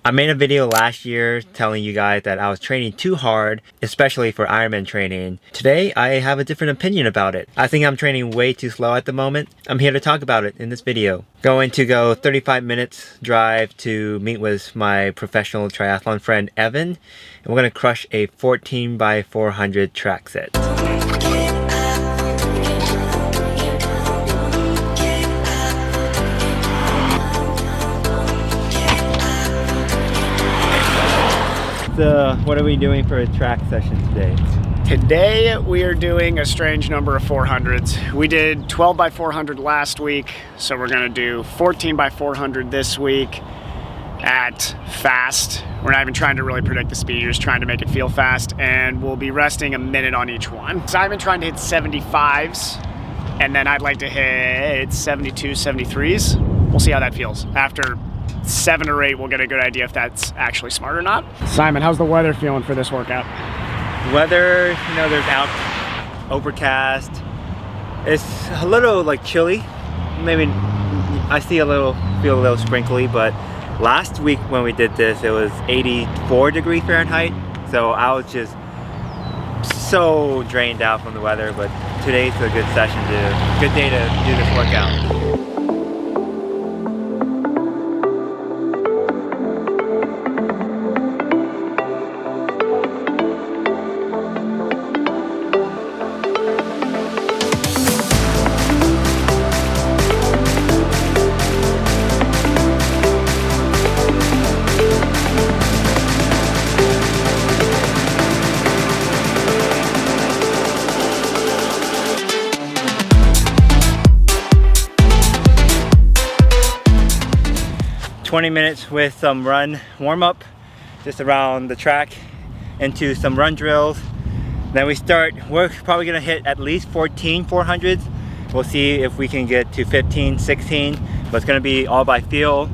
I made a video last year telling you guys that I was training too hard, especially for Ironman training. Today, I have a different opinion about it. I think I'm training way too slow at the moment. I'm here to talk about it in this video. Going to go 35 minutes drive to meet with my professional triathlon friend Evan, and we're gonna crush a 14x400 track set. What are we doing for a track session today? Today we are doing a strange number of 400s. We did 12 by 400 last week, so we're gonna do 14 by 400 this week at fast. We're not even trying to really predict the speed, you're just trying to make it feel fast, and we'll be resting a minute on each one. So I've been trying to hit 75s, and then I'd like to hit 72, 73s. We'll see how that feels. After 7 or 8, we'll get a good idea if that's actually smart or not. Simon, how's the weather feeling for this workout? Weather, you know, there's overcast. It's a little like chilly. Maybe I feel a little sprinkly, but last week when we did this, it was 84 degrees Fahrenheit. So I was just so drained out from the weather, but today's a good good day to do this workout. 20 minutes with some run warm-up just around the track, into some run drills. Then we're probably gonna hit at least 14 400s. We'll see if we can get to 15, 16, but it's gonna be all by feel.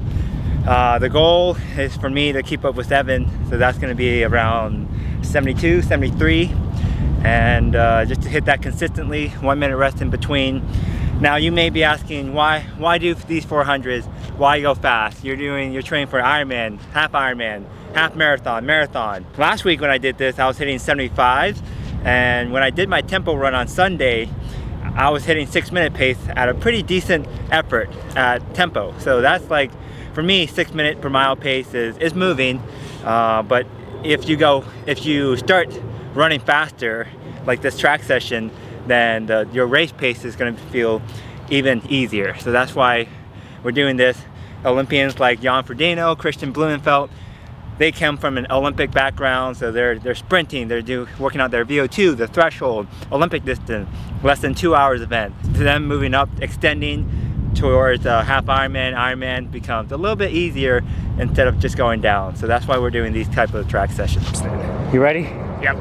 The goal is for me to keep up with Evan, so that's gonna be around 72, 73, and just to hit that consistently, 1 minute rest in between. Now you may be asking, why do these 400s? Why go fast? You're training for Ironman, half marathon. Last week when I did this, I was hitting 75s, and when I did my tempo run on Sunday, I was hitting 6-minute pace at a pretty decent effort at tempo. So that's like, for me, 6-minute per mile pace is moving, but if you start running faster, like this track session, then your race pace is going to feel even easier. So that's why we're doing this. Olympians like Jan Frodeno, Christian Blumenfeld, they come from an Olympic background, so they're sprinting, they're working out their VO2, the threshold, Olympic distance, less than 2 hours event. To them, moving up, extending towards half Ironman becomes a little bit easier instead of just going down. So that's why we're doing these type of track sessions. You ready? Yep.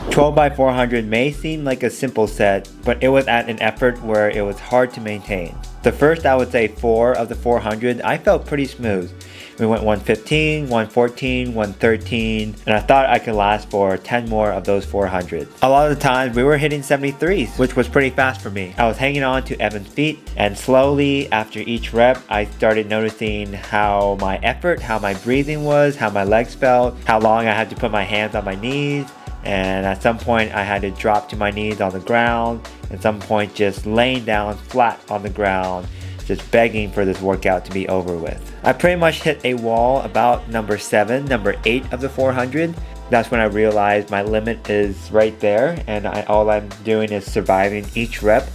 The 12 by 400 may seem like a simple set, but it was at an effort where it was hard to maintain. The first, I would say 4 of the 400, I felt pretty smooth. We went 115, 114, 113, and I thought I could last for 10 more of those 400s. A lot of the times we were hitting 73s, which was pretty fast for me. I was hanging on to Evan's feet, and slowly after each rep, I started noticing how my effort, how my breathing was, how my legs felt, how long I had to put my hands on my knees. And at some point I had to drop to my knees on the ground, at some point just laying down flat on the ground, just begging for this workout to be over with. I pretty much hit a wall about number 8 of the 400. That's when I realized my limit is right there, and all I'm doing is surviving each rep,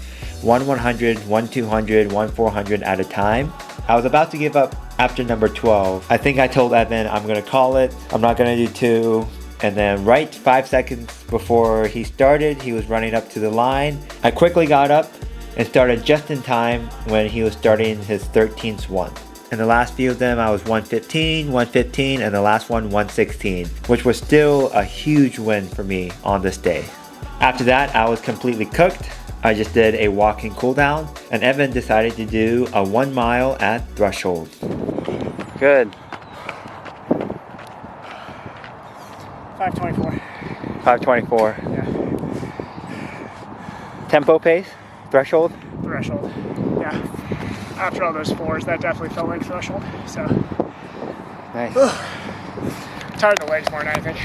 100, 200, 400 at a time. I was about to give up after number 12. I think I told Evan I'm gonna call it, I'm not gonna do 2. And then right 5 seconds before he started, he was running up to the line. I quickly got up and started just in time when he was starting his 13th one. And the last few of them, I was 115, and the last one 116, which was still a huge win for me on this day. After that, I was completely cooked. I just did a walking cool down, and Evan decided to do a 1 mile at threshold. Good. 5:24. 5:24. Yeah. Tempo pace? Threshold? Threshold. Yeah. After all those fours, that definitely felt like threshold. So. Nice. Tired of the legs more than anything.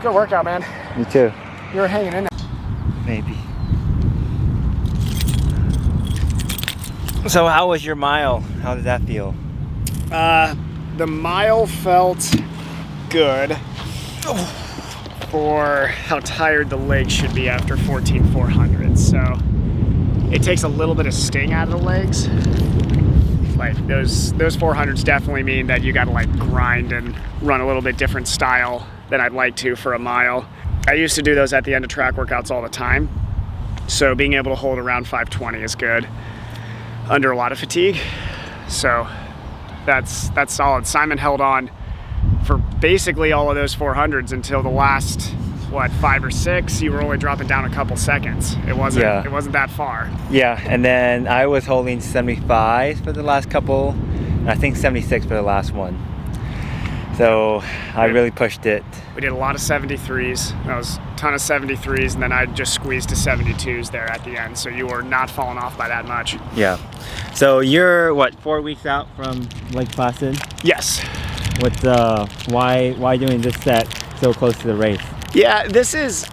Good workout, man. Me too. You were hanging in there. Maybe. So how was your mile? How did that feel? The mile felt good for how tired the legs should be after 14,400. So it takes a little bit of sting out of the legs. Like those 400s definitely mean that you got to like grind and run a little bit different style than I'd like to for a mile. I used to do those at the end of track workouts all the time. So being able to hold around 520 is good under a lot of fatigue. So that's solid. Simon held on for basically all of those 400s until the last, what, 5 or 6. You were only dropping down a couple seconds. It wasn't that far. Yeah, and then I was holding 75 for the last couple, and I think 76 for the last one. So I really pushed it. We did a lot of 73s. That was a ton of 73s, and then I just squeezed to 72s there at the end. So you were not falling off by that much. Yeah. So you're what, 4 weeks out from Lake Placid? Yes. What's why doing this set so close to the race? Yeah, this is.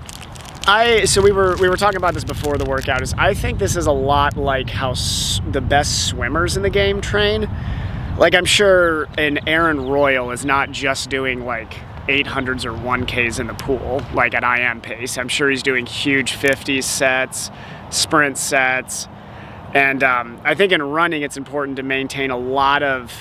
So we were talking about this before the workout. I think this is a lot like how the best swimmers in the game train. Like I'm sure an Aaron Royal is not just doing like 800s or 1Ks in the pool, like at IM pace. I'm sure he's doing huge 50s sets, sprint sets. And I think in running, it's important to maintain a lot of,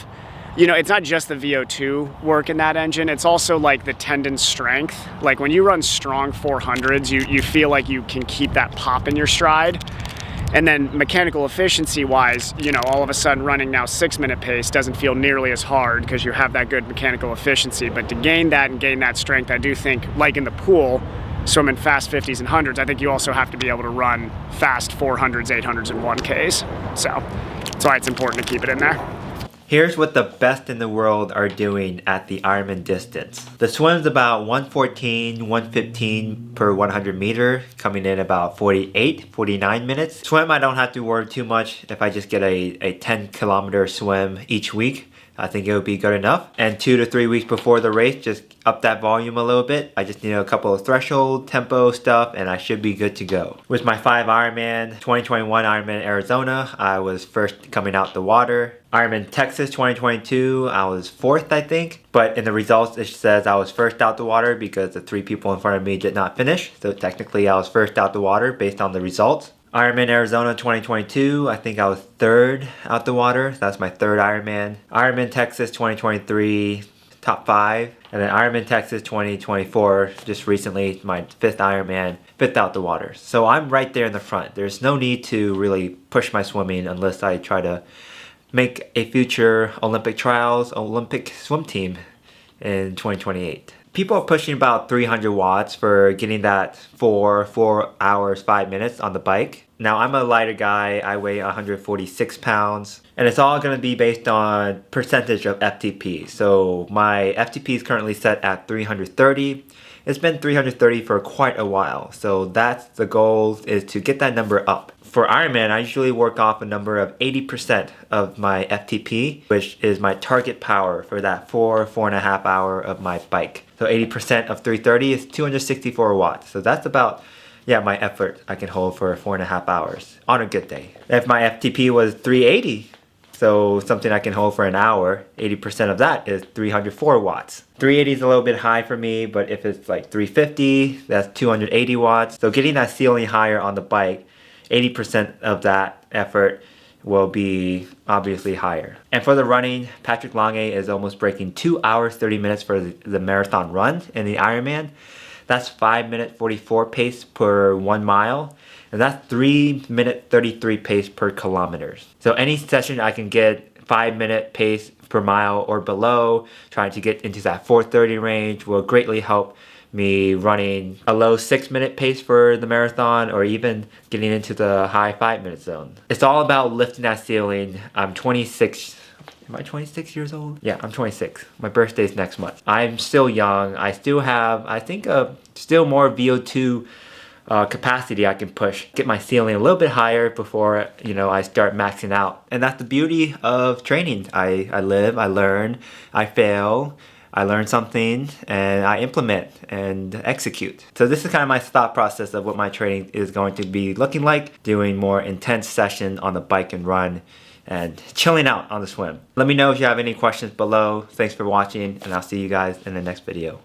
it's not just the VO2 work in that engine. It's also like the tendon strength. Like when you run strong 400s, you feel like you can keep that pop in your stride. And then mechanical efficiency wise, all of a sudden running now 6-minute pace doesn't feel nearly as hard because you have that good mechanical efficiency. But to gain that strength, I do think, like in the pool, swimming fast 50s and 100s, I think you also have to be able to run fast 400s, 800s, and 1Ks. So that's why it's important to keep it in there. Here's what the best in the world are doing at the Ironman distance. The swim's about 114, 115 per 100 meter, coming in about 48, 49 minutes. Swim, I don't have to worry too much if I just get a 10 kilometer swim each week. I think it would be good enough. And 2 to 3 weeks before the race, just up that volume a little bit. I just need a couple of threshold, tempo stuff, and I should be good to go. With my 5 Ironman, 2021 Ironman Arizona, I was first coming out the water. Ironman Texas 2022, I was 4th, I think. But in the results, it says I was first out the water because the 3 people in front of me did not finish. So technically, I was first out the water based on the results. Ironman Arizona 2022, I think I was 3rd out the water. That's my 3rd Ironman. Ironman Texas 2023, top 5. And then Ironman Texas 2024, just recently, my 5th Ironman, 5th out the water. So I'm right there in the front. There's no need to really push my swimming unless I try to make a future Olympic trials, Olympic swim team in 2028. People are pushing about 300 watts for getting that 4 hours, 5 minutes on the bike. Now I'm a lighter guy, I weigh 146 pounds, and it's all gonna be based on percentage of FTP. So my FTP is currently set at 330. It's been 330 for quite a while. So that's the goal, is to get that number up. For Ironman, I usually work off a number of 80% of my FTP, which is my target power for that 4.5 hour of my bike. So 80% of 330 is 264 watts. So that's about, my effort I can hold for 4.5 hours on a good day. If my FTP was 380, so something I can hold for an hour, 80% of that is 304 watts. 380 is a little bit high for me, but if it's like 350, that's 280 watts. So getting that ceiling higher on the bike, 80% of that effort will be obviously higher. And for the running, Patrick Lange is almost breaking 2 hours 30 minutes for the marathon run in the Ironman. That's 5-minute 44 pace per 1 mile. And that's 3-minute 33 pace per kilometer. So any session I can get 5-minute pace per mile or below, trying to get into that 430 range will greatly help me running a low 6-minute pace for the marathon or even getting into the high 5-minute zone. It's all about lifting that ceiling. I'm 26. Am I 26 years old? Yeah, I'm 26. My birthday's next month. I'm still young. I still have, I think, still more VO2 capacity I can push. Get my ceiling a little bit higher before, I start maxing out. And that's the beauty of training. I live, I learn, I fail, I learn something, and I implement and execute. So this is kind of my thought process of what my training is going to be looking like, doing more intense session on the bike and run, and chilling out on the swim. Let me know if you have any questions below. Thanks for watching, and I'll see you guys in the next video.